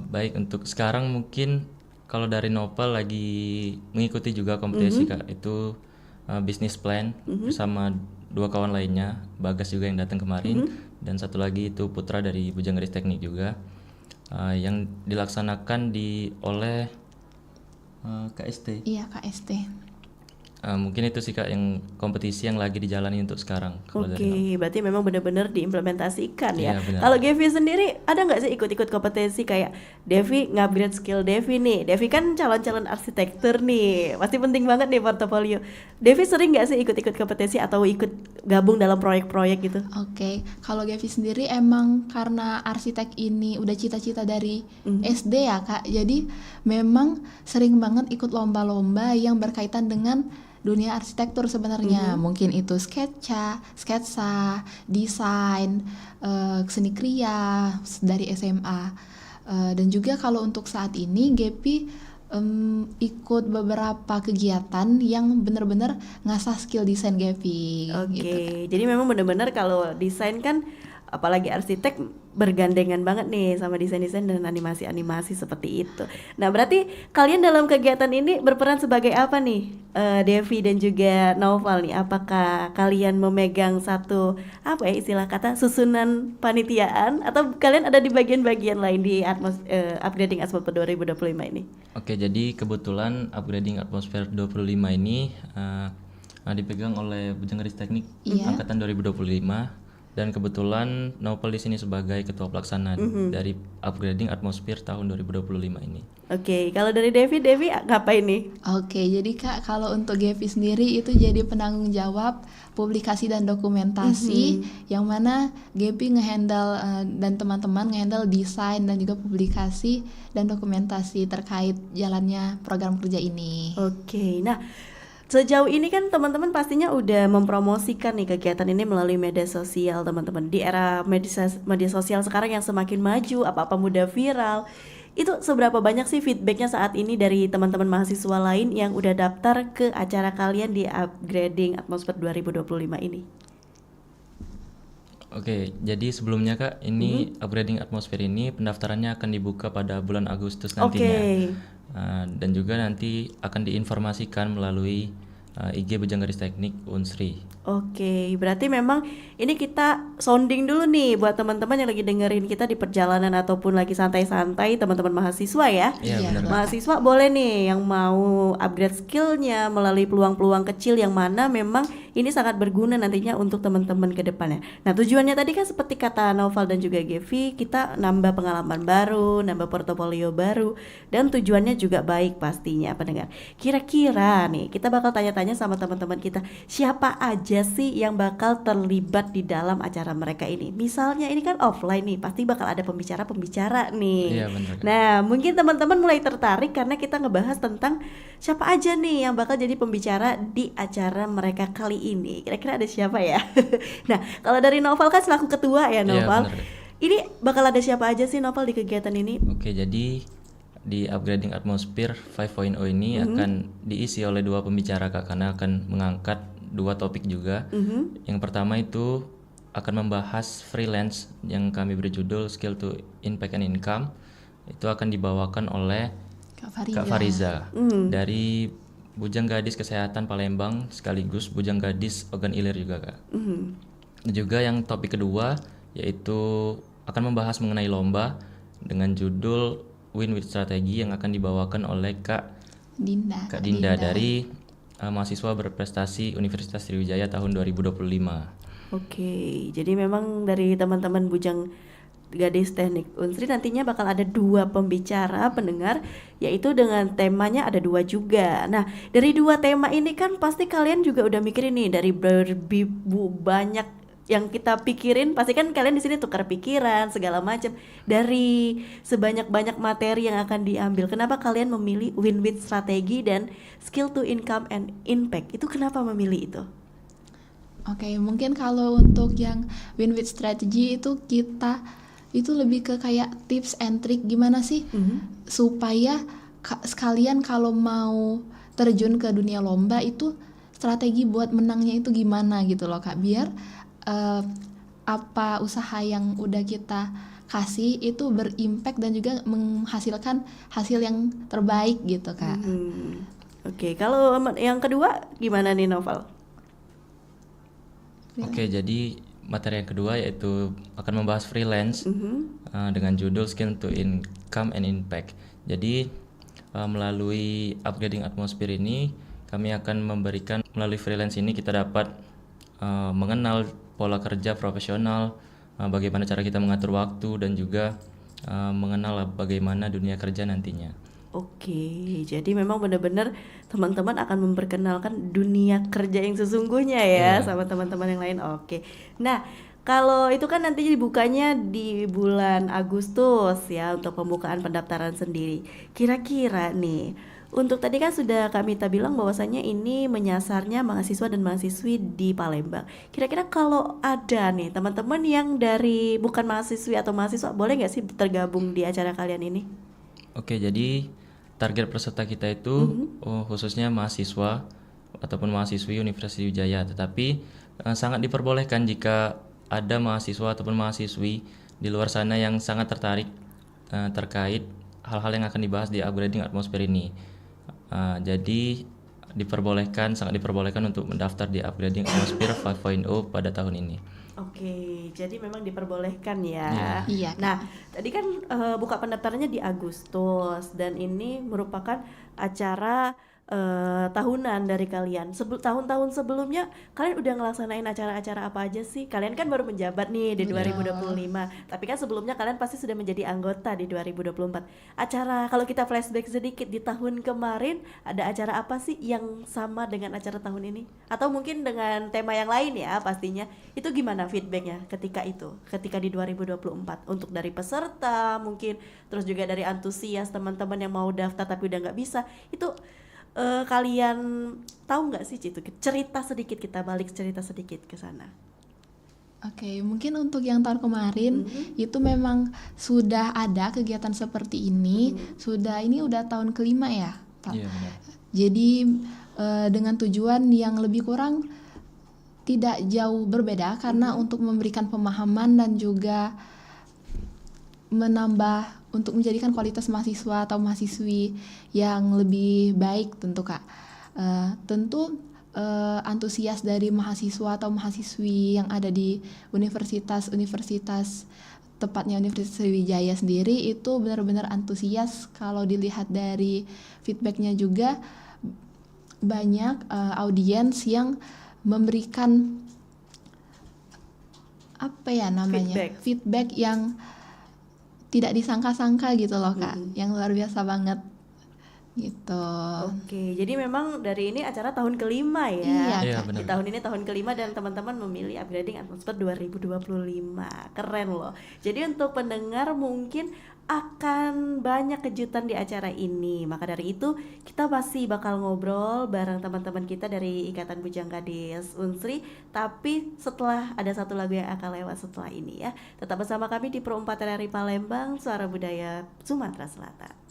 Baik, untuk sekarang mungkin kalau dari Novel lagi mengikuti juga kompetisi Kak, itu business plan bersama dua kawan lainnya, Bagas juga yang datang kemarin dan satu lagi itu Putra dari Bujang Gadis Teknik juga, yang dilaksanakan oleh KST. Iya, KST. Mungkin itu sih Kak yang kompetisi yang lagi dijalani untuk sekarang. Kalau dari Novel. Oke, berarti memang benar-benar diimplementasikan ya. Iya, benar. Kalau Gevi sendiri ada nggak sih ikut-ikut kompetensi kayak Devi ngupgrade skill Devi nih? Devi kan calon-calon arsitektur nih, pasti penting banget nih portofolio. Devi sering nggak sih ikut-ikut kompetensi atau ikut gabung dalam proyek-proyek gitu? Oke, kalau Gevi sendiri emang karena arsitek ini udah cita-cita dari SD ya, Kak. Jadi memang sering banget ikut lomba-lomba yang berkaitan dengan dunia arsitektur sebenarnya. Mungkin itu sketsa, desain, seni kriya dari SMA. Dan juga kalau untuk saat ini Gepi ikut beberapa kegiatan yang benar-benar ngasah skill desain Gepi. Oke, Gitu, Kak. jadi memang benar-benar kalau desain kan apalagi arsitek bergandengan banget nih sama desain-desain dan animasi-animasi seperti itu. Nah, berarti kalian dalam kegiatan ini berperan sebagai apa nih, Devi dan juga Noval nih? Apakah kalian memegang satu apa ya istilah kata susunan panitiaan atau kalian ada di bagian-bagian lain di upgrading atmosfer 2025 ini? Oke, jadi kebetulan upgrading atmosfer 25 ini dipegang oleh Bujang Gadis Teknik Iya. angkatan 2025 dan kebetulan Novel di sini sebagai ketua pelaksana dari Upgrading Atmosphere tahun 2025 ini. Oke, kalau dari Devi ngapain nih? Oke, jadi Kak, kalau untuk Gevi sendiri itu jadi penanggung jawab publikasi dan dokumentasi, yang mana Gevi ngehandle dan teman-teman ngehandle desain dan juga publikasi dan dokumentasi terkait jalannya program kerja ini. Oke, nah sejauh ini kan teman-teman pastinya udah mempromosikan nih kegiatan ini melalui media sosial teman-teman. Di era media sosial sekarang yang semakin maju, apa-apa mudah viral. Itu seberapa banyak sih feedbacknya saat ini dari teman-teman mahasiswa lain yang udah daftar ke acara kalian di Upgrading Atmosphere 2025 ini? Oke, jadi sebelumnya Kak, ini Upgrading Atmosphere ini pendaftarannya akan dibuka pada bulan Agustus nantinya. Dan juga nanti akan diinformasikan melalui IG Bujang Gadis Teknik Unsri. Oke, berarti memang ini kita sounding dulu nih buat teman-teman yang lagi dengerin kita di perjalanan ataupun lagi santai-santai, teman-teman mahasiswa ya. Iya, benar. Mahasiswa boleh nih yang mau upgrade skillnya melalui peluang-peluang kecil yang mana memang ini sangat berguna nantinya untuk teman-teman ke depannya. Nah, tujuannya tadi kan seperti kata Noval dan juga Gevi, kita nambah pengalaman baru, nambah portofolio baru, dan tujuannya juga baik pastinya pendengar. Kira-kira nih kita bakal tanya-tanya sama teman-teman kita, siapa aja sih yang bakal terlibat di dalam acara mereka ini? Misalnya ini kan offline nih, pasti bakal ada pembicara-pembicara nih. Iya, benar. Nah, mungkin teman-teman mulai tertarik karena kita ngebahas tentang siapa aja nih yang bakal jadi pembicara di acara mereka kali ini. Kira-kira ada siapa ya? Nah, kalau dari Noval kan selaku ketua ya Noval. Iya, benar. Ini bakal ada siapa aja sih Noval di kegiatan ini? Oke, jadi di Upgrading Atmosphere 5.0 ini akan diisi oleh 2 pembicara Kak, karena akan mengangkat 2 topik juga. Yang pertama itu akan membahas freelance yang kami beri judul Skill to Impact and Income. Itu akan dibawakan oleh Kak Fariza dari Bujang Gadis Kesehatan Palembang sekaligus Bujang Gadis Ogan Ilir juga Kak. Juga yang topik kedua yaitu akan membahas mengenai lomba dengan judul Win with Strategi yang akan dibawakan oleh Kak Dinda dari mahasiswa berprestasi Universitas Sriwijaya tahun 2025. Oke, jadi memang dari teman-teman Bujang Gadis Teknik Unsri nantinya bakal ada 2 pembicara pendengar, yaitu dengan temanya ada 2 juga. Nah, dari 2 tema ini kan pasti kalian juga udah mikirin nih, dari banyak yang kita pikirin, pasti kan kalian di sini tukar pikiran segala macam dari sebanyak-banyak materi yang akan diambil. Kenapa kalian memilih win with strategi dan skill to income and impact? Itu kenapa memilih itu? Oke, mungkin kalau untuk yang win with strategy itu kita itu lebih ke kayak tips and trick gimana sih supaya sekalian kalau mau terjun ke dunia lomba itu strategi buat menangnya itu gimana gitu loh Kak, biar apa usaha yang udah kita kasih itu berimpact dan juga menghasilkan hasil yang terbaik gitu Kak. Oke, kalau yang kedua gimana nih Noval? Oke, jadi materi yang kedua yaitu akan membahas freelance dengan judul Skill to Income and Impact. Jadi melalui Upgrading Atmosphere ini kami akan memberikan, melalui freelance ini kita dapat mengenal pola kerja profesional, bagaimana cara kita mengatur waktu, dan juga mengenal bagaimana dunia kerja nantinya. Oke, jadi memang benar-benar teman-teman akan memperkenalkan dunia kerja yang sesungguhnya ya sama teman-teman yang lain. Oke, nah kalau itu kan nantinya dibukanya di bulan Agustus ya untuk pembukaan pendaftaran sendiri. Kira-kira nih, untuk tadi kan sudah Kak Mita bilang bahwasannya ini menyasarnya mahasiswa dan mahasiswi di Palembang. Kira-kira kalau ada nih teman-teman yang dari bukan mahasiswi atau mahasiswa, boleh nggak sih tergabung di acara kalian ini? Oke, jadi target peserta kita itu khususnya mahasiswa ataupun mahasiswi Universitas Sriwijaya, tetapi sangat diperbolehkan jika ada mahasiswa ataupun mahasiswi di luar sana yang sangat tertarik terkait hal-hal yang akan dibahas di Upgrading Atmosphere ini. Jadi sangat diperbolehkan untuk mendaftar di Upgrading Atmosphere 5.0 pada tahun ini. Oke, jadi memang diperbolehkan ya. Iya. Nah, tadi kan buka pendaftarannya di Agustus dan ini merupakan acara tahunan dari kalian. Tahun-tahun sebelumnya kalian udah ngelaksanain acara-acara apa aja sih? Kalian kan baru menjabat nih di 2025. Tapi kan sebelumnya kalian pasti sudah menjadi anggota di 2024. Acara, kalau kita flashback sedikit di tahun kemarin, ada acara apa sih yang sama dengan acara tahun ini? Atau mungkin dengan tema yang lain ya pastinya. Itu gimana feedbacknya ketika di 2024? Untuk dari peserta mungkin, terus juga dari antusias teman-teman yang mau daftar tapi udah nggak bisa. Itu kalian tahu nggak sih itu cerita sedikit, kita balik cerita sedikit ke sana. Oke, mungkin untuk yang tahun kemarin itu memang sudah ada kegiatan seperti ini, ini udah tahun kelima ya, Pak. Iya, benar. Jadi dengan tujuan yang lebih kurang tidak jauh berbeda karena untuk memberikan pemahaman dan juga menambah untuk menjadikan kualitas mahasiswa atau mahasiswi yang lebih baik tentu Kak. Tentu antusias dari mahasiswa atau mahasiswi yang ada di universitas, tepatnya Universitas Sriwijaya sendiri itu benar-benar antusias. Kalau dilihat dari feedbacknya juga banyak audiens yang memberikan feedback yang tidak disangka-sangka gitu loh Kak, yang luar biasa banget gitu. Oke, jadi memang dari ini acara tahun kelima ya. Iya, Di tahun ini tahun kelima dan teman-teman memilih Upgrading Atmosphere 2025. Keren loh. Jadi untuk pendengar mungkin akan banyak kejutan di acara ini. Maka dari itu kita masih bakal ngobrol bareng teman-teman kita dari Ikatan Bujang Gadis Unsri. Tapi setelah ada satu lagu yang akan lewat setelah ini ya. Tetap bersama kami di Pro 4 RRI Palembang, Suara Budaya Sumatera Selatan.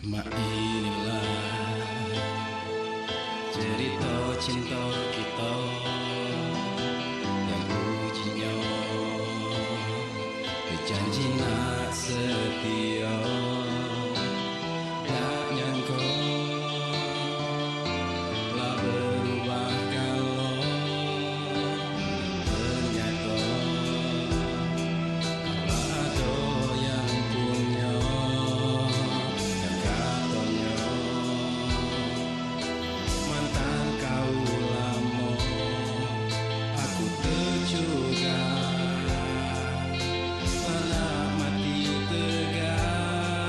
Mak inilah cerita cinta kita yang ujinya berjanji nak setia, tak nyangka lah berubah kalau ternyata ada yang punya yang katanya mantan kau lama, aku terjuga pernah mati tegar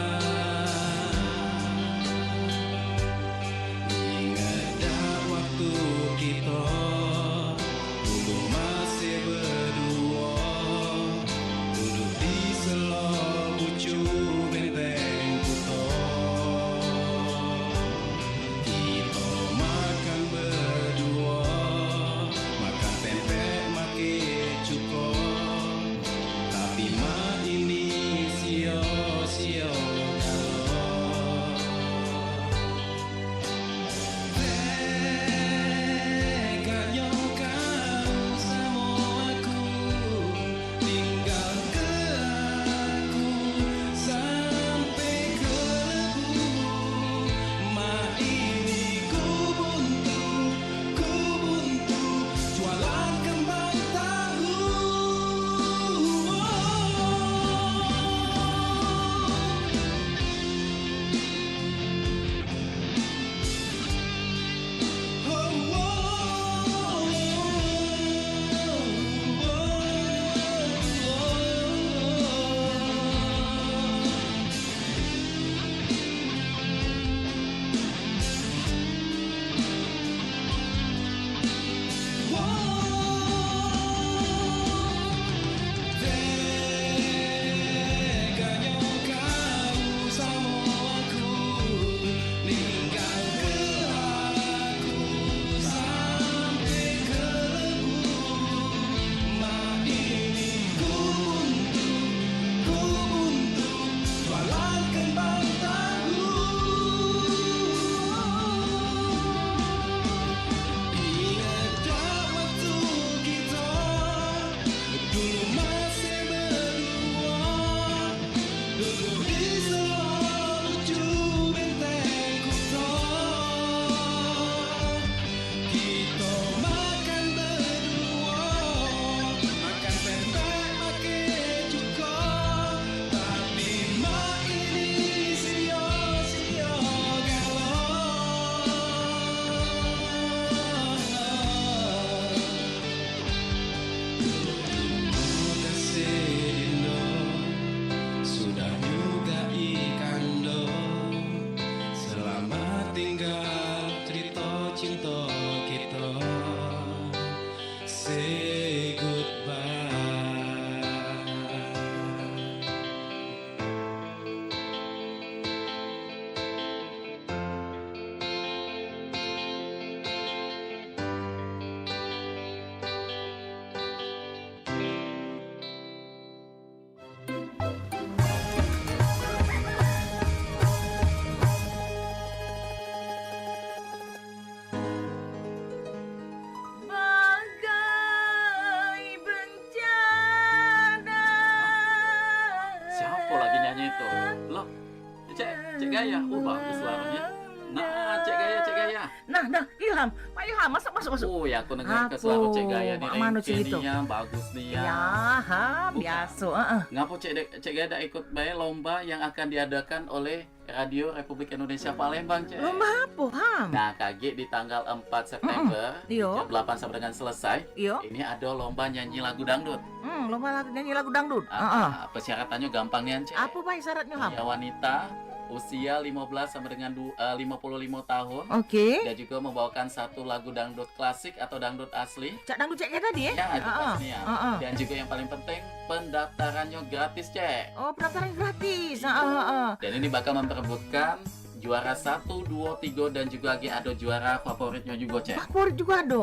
suaranya itu. Loh, Cek Gaya. Bagus suaranya. Nah, Cek Gaya. Nah, Ilham, Pak Ilham, masuk. Ya aku dengar ke suara Cek Gaya nih. Manu gitu. Bagus nih ya. Ya, biasa. Ngapa Cek Gaya dah ikut bayar lomba yang akan diadakan oleh Radio Republik Indonesia Palembang, Cek? Lomba apa, Ham? Nah, kaget di tanggal 4 September, Iyo. jam 8 sampai dengan selesai, Iyo. ini ada lomba nyanyi lagu dangdut. Lomba nyanyi lagu dangdut. Persyaratannya gampang nih, Cek. Apa Pak syaratnya, Ham? Ya, wanita usia 15 sampai dengan 55 tahun. Oke. Dan juga membawakan satu lagu dangdut klasik atau dangdut asli. Cak dangdut Cek Gaya tadi ya? Ya, itu pastinya. Dan juga yang paling penting, pendaftarannya gratis, Cek. Oh, pendaftaran gratis. Dan ini bakal memperebutkan juara 1, 2, 3 dan juga ada juara favoritnya juga, Cek. Favorit juga ada.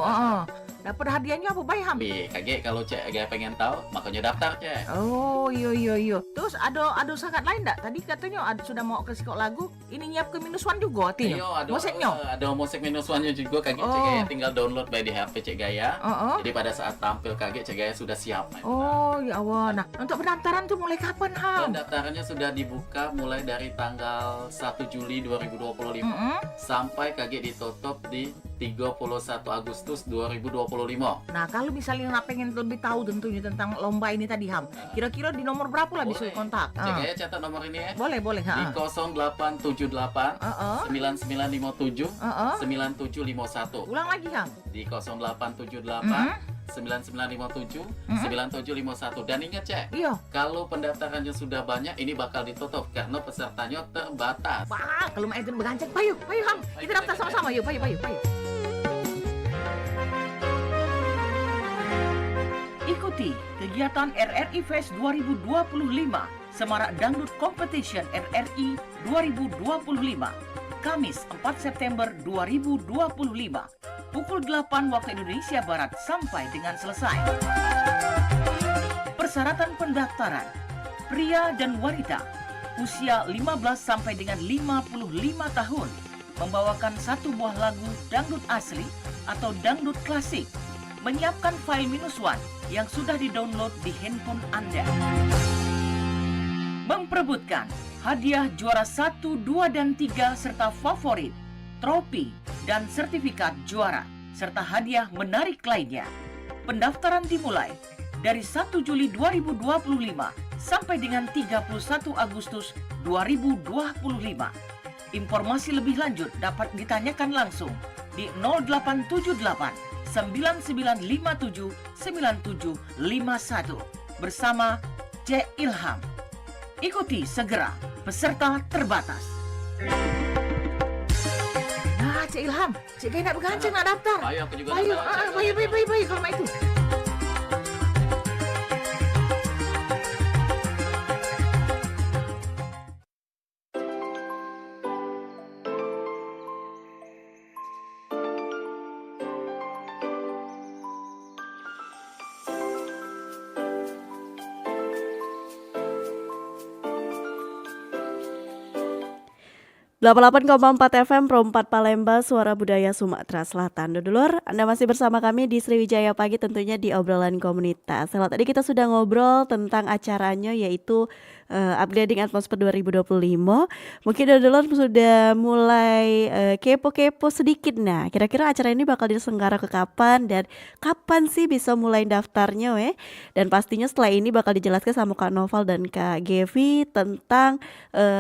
Dapat hadiahnya apa, Bay Ham? Kaget kalau Cek Gaya pengen tahu, makanya daftar, Cek. Oh, iya. Terus ada sangat lain enggak? Tadi katanya sudah mau ke sekolah lagu, ini nyiap ke -1 juga artinya. Iya, Musiknya. ada musik -1-nya juga. Kaget Cek Gaya tinggal download by di HP Cek Gaya. Jadi pada saat tampil kaget Cek Gaya sudah siap. Oh, ya Allah. Nah, untuk pendaftaran tuh mulai kapan, Ham? Pendaftarannya sudah dibuka mulai dari tanggal 1 Juli 2025 sampai kaget ditutup di 31 Agustus 2025. Nah, kalau misalnya nak pengen lebih tahu tentunya tentang lomba ini tadi, Ham, kira-kira di nomor berapa lah bisa kontak? Cek Gaya catat nomor ini ya. Boleh. Di 0878 9957 9751. Ulang lagi, Ham. Di 0878 9957 9751. Dan ingat, Cek, Iya. kalau pendaftarannya sudah banyak, ini bakal ditutup karena pesertanya terbatas. Wah, kalau mau Eden begancang, payu Ham. Kita daftar sama-sama, yuk, payu. Ikuti kegiatan RRI Fest 2025 Semarak Dangdut Competition RRI 2025 Kamis 4 September 2025 pukul 8 waktu Indonesia Barat sampai dengan selesai. Persyaratan pendaftaran: pria dan wanita usia 15 sampai dengan 55 tahun membawakan satu buah lagu dangdut asli atau dangdut klasik, menyiapkan file -1 yang sudah di-download di handphone Anda. Memperebutkan hadiah juara 1, 2, dan 3 serta favorit, trofi, dan sertifikat juara, serta hadiah menarik lainnya. Pendaftaran dimulai dari 1 Juli 2025 sampai dengan 31 Agustus 2025. Informasi lebih lanjut dapat ditanyakan langsung di 0878 9957 9751 bersama Cek Ilham. Ikuti segera, peserta terbatas. Nah, Cek Ilham, Cek Gaya nak bergancang nak daftar. Ayo, aku juga Bayu, daftar, Cek. bayu kalau mak itu. Delapan 88,4 FM Pro 4 Palembang, Suara Budaya Sumatera Selatan. Dulur, Anda masih bersama kami di Sriwijaya Pagi, tentunya di obrolan komunitas. Kalau tadi kita sudah ngobrol tentang acaranya, yaitu Upgrading Atmosfer 2025. Mungkin dulur sudah mulai kepo-kepo sedikit. Nah, kira-kira acara ini bakal diselenggara ke kapan dan kapan sih bisa mulai daftarnya, weh? Dan pastinya setelah ini bakal dijelaskan sama Kak Noval dan Kak Gevi tentang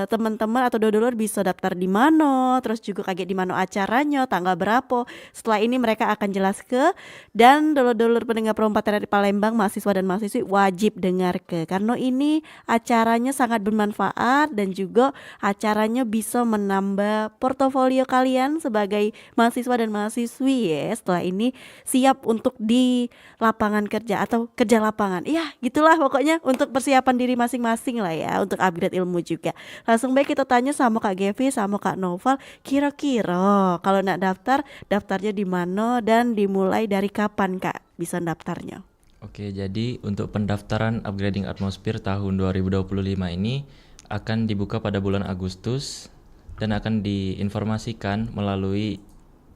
teman-teman atau dulur bisa daftar di mana, terus juga kaget di mana acaranya, tanggal berapa. Setelah ini mereka akan jelas ke, dan dulur-dulur pendengar Pro 4 RRI Palembang, mahasiswa dan mahasiswi wajib dengar ke, karena ini acaranya sangat bermanfaat dan juga acaranya bisa menambah portofolio kalian sebagai mahasiswa dan mahasiswi ya. Setelah ini siap untuk di lapangan kerja atau kerja lapangan. Ya, gitulah pokoknya untuk persiapan diri masing-masing lah ya, untuk upgrade ilmu juga. Langsung baik kita tanya sama Kak Gevi sama Kak Noval, kira-kira kalau nak daftar, daftarnya di mana dan dimulai dari kapan Kak bisa daftarnya? Oke, jadi untuk pendaftaran Upgrading Atmosphere tahun 2025 ini akan dibuka pada bulan Agustus dan akan diinformasikan melalui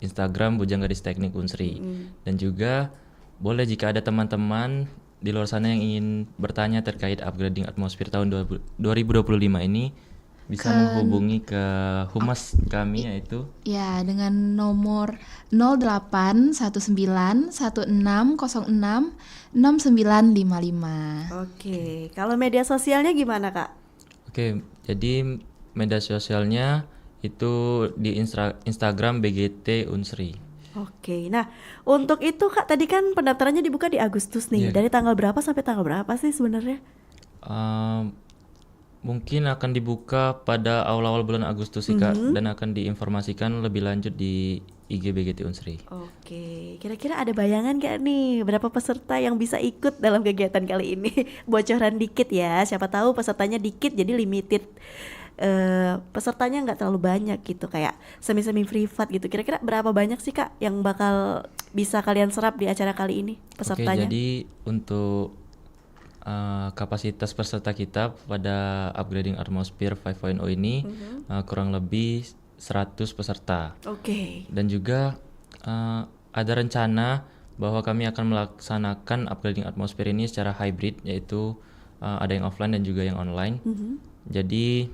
Instagram Bujang Gadis Teknik Unsri. Dan juga boleh jika ada teman-teman di luar sana yang ingin bertanya terkait upgrading atmosfer tahun 2025 ini bisa menghubungi ke humas kami yaitu Ya, dengan nomor 081916066955. Oke, kalau media sosialnya gimana Kak? Oke, jadi media sosialnya itu di Instagram BGT Unsri. Oke, nah untuk itu Kak tadi kan pendaftarannya dibuka di Agustus nih. Iya. Dari tanggal berapa sampai tanggal berapa sih sebenarnya? Mungkin akan dibuka pada awal-awal bulan Agustus sih Kak, dan akan diinformasikan lebih lanjut di IG BGT Unsri. Oke, kira-kira ada bayangan gak nih berapa peserta yang bisa ikut dalam kegiatan kali ini? Bocoran dikit ya, siapa tahu pesertanya dikit jadi limited. Pesertanya nggak terlalu banyak gitu, kayak semi-semi privat gitu. Kira-kira berapa banyak sih Kak yang bakal bisa kalian serap di acara kali ini pesertanya? Oke, jadi untuk kapasitas peserta kita pada upgrading atmosphere 5.0 ini kurang lebih 100 peserta. Oke. Dan juga ada rencana bahwa kami akan melaksanakan upgrading atmosfer ini secara hybrid, yaitu ada yang offline dan juga yang online. Jadi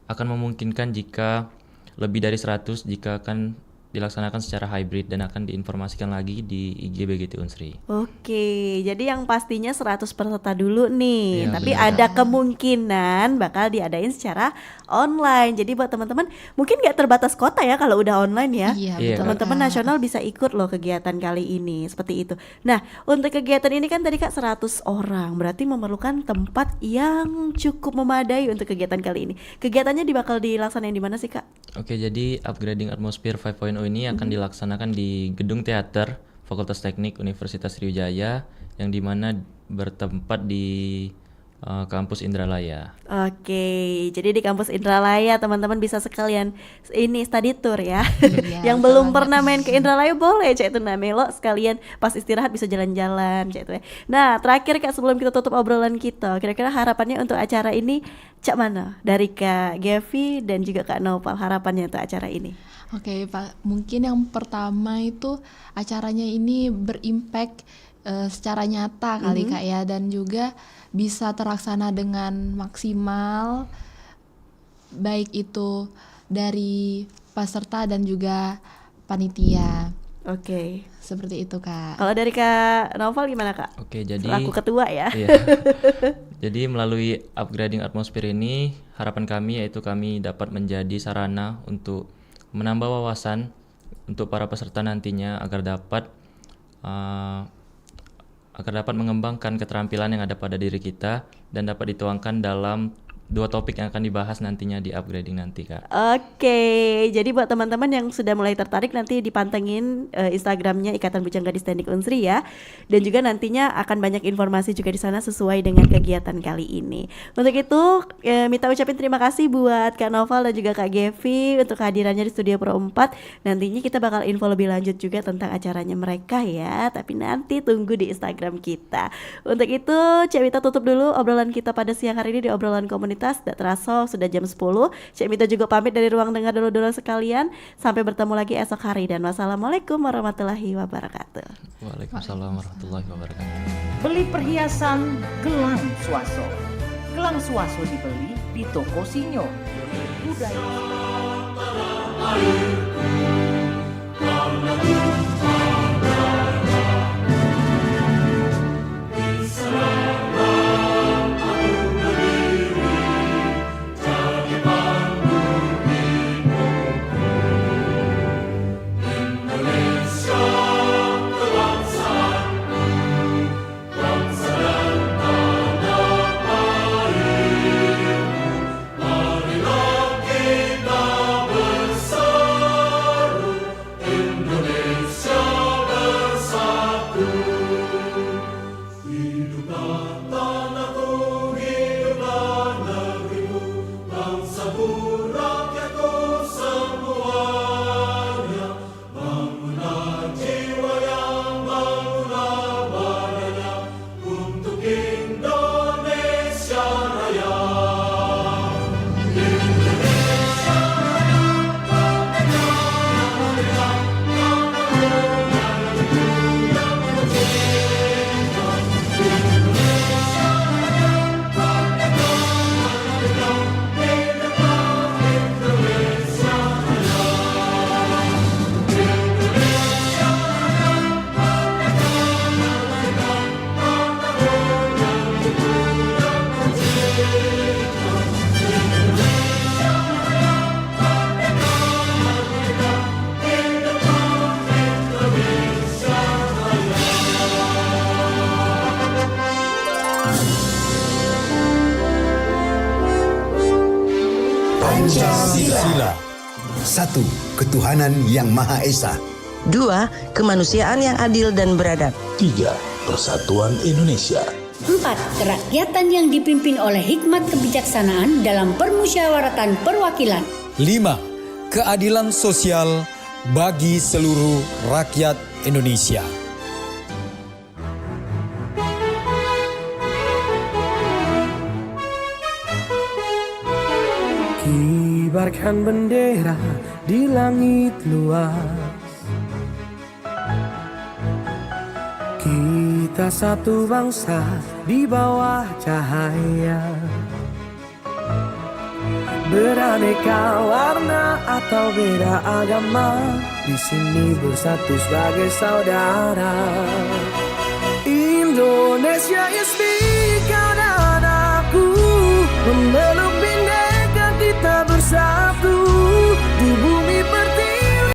akan memungkinkan jika lebih dari 100 jika akan dilaksanakan secara hybrid dan akan diinformasikan lagi di IG BGT Unsri. Oke, jadi yang pastinya 100 peserta dulu nih, Iya, tapi benar. ada kemungkinan bakal diadain secara online. Jadi buat teman-teman mungkin nggak terbatas kota ya kalau udah online ya. Iya, Iya, betul, Teman-teman Kak. nasional bisa ikut loh kegiatan kali ini, seperti itu. Nah, untuk kegiatan ini kan tadi Kak 100 orang, berarti memerlukan tempat yang cukup memadai untuk kegiatan kali ini. Kegiatannya bakal dilaksanain di mana sih Kak? Oke, jadi upgrading atmosfer 5.0 ini akan dilaksanakan di Gedung Teater Fakultas Teknik Universitas Sriwijaya yang dimana bertempat di kampus Indralaya. Oke, jadi di kampus Indralaya teman-teman bisa sekalian ini study tour ya. Iya, Yang betul belum banget. pernah main ke Indralaya boleh cek itu Namelo sekalian pas istirahat bisa jalan-jalan cek itu ya. Nah, terakhir Kak sebelum kita tutup obrolan kita, kira-kira harapannya untuk acara ini cak mana? Dari Kak Gevi dan juga Kak Nopal, harapannya untuk acara ini. Oke, Pak. Mungkin yang pertama itu acaranya ini berimpact secara nyata kali Kak ya, dan juga bisa terlaksana dengan maksimal, baik itu dari peserta dan juga panitia. Oke. Seperti itu Kak. Kalau dari Kak Noval gimana Kak? Oke, jadi Selaku ketua ya. iya. Jadi melalui upgrading atmosfer ini harapan kami yaitu kami dapat menjadi sarana untuk menambah wawasan untuk para peserta nantinya agar dapat mengembangkan keterampilan yang ada pada diri kita dan dapat dituangkan dalam 2 topik yang akan dibahas nantinya di upgrading nanti Kak. Oke, jadi buat teman-teman yang sudah mulai tertarik nanti dipantengin Instagramnya Ikatan Bujang Gadis Teknik Unsri ya. Dan juga nantinya akan banyak informasi juga di sana sesuai dengan kegiatan kali ini. Untuk itu minta ucapin terima kasih buat Kak Noval dan juga Kak Gevi untuk kehadirannya di Studio Pro 4. Nantinya kita bakal info lebih lanjut juga tentang acaranya mereka ya. Tapi nanti tunggu di Instagram kita. Untuk itu Cek Mita tutup dulu obrolan kita pada siang hari ini di obrolan komunitas. Tidak terasa sudah jam 10. Cek Mita juga pamit dari ruang dengar dulu-dulu sekalian. Sampai bertemu lagi esok hari dan wassalamualaikum warahmatullahi wabarakatuh. Waalaikumsalam warahmatullahi wabarakatuh. Beli perhiasan gelang Swaso. Gelang Swaso dibeli di toko Sinyo. Budaya. Indonesia Pancasila. 1. Ketuhanan yang Maha Esa. 2. Kemanusiaan yang adil dan beradab. 3. Persatuan Indonesia. 4. Kerakyatan yang dipimpin oleh hikmat kebijaksanaan dalam permusyawaratan perwakilan. 5. Keadilan sosial bagi seluruh rakyat Indonesia. Kibarkan bendera di langit luas. Kita satu bangsa di bawah cahaya. Beraneka warna atau beda agama, di sini bersatu sebagai saudara. Indonesia is bigger dan aku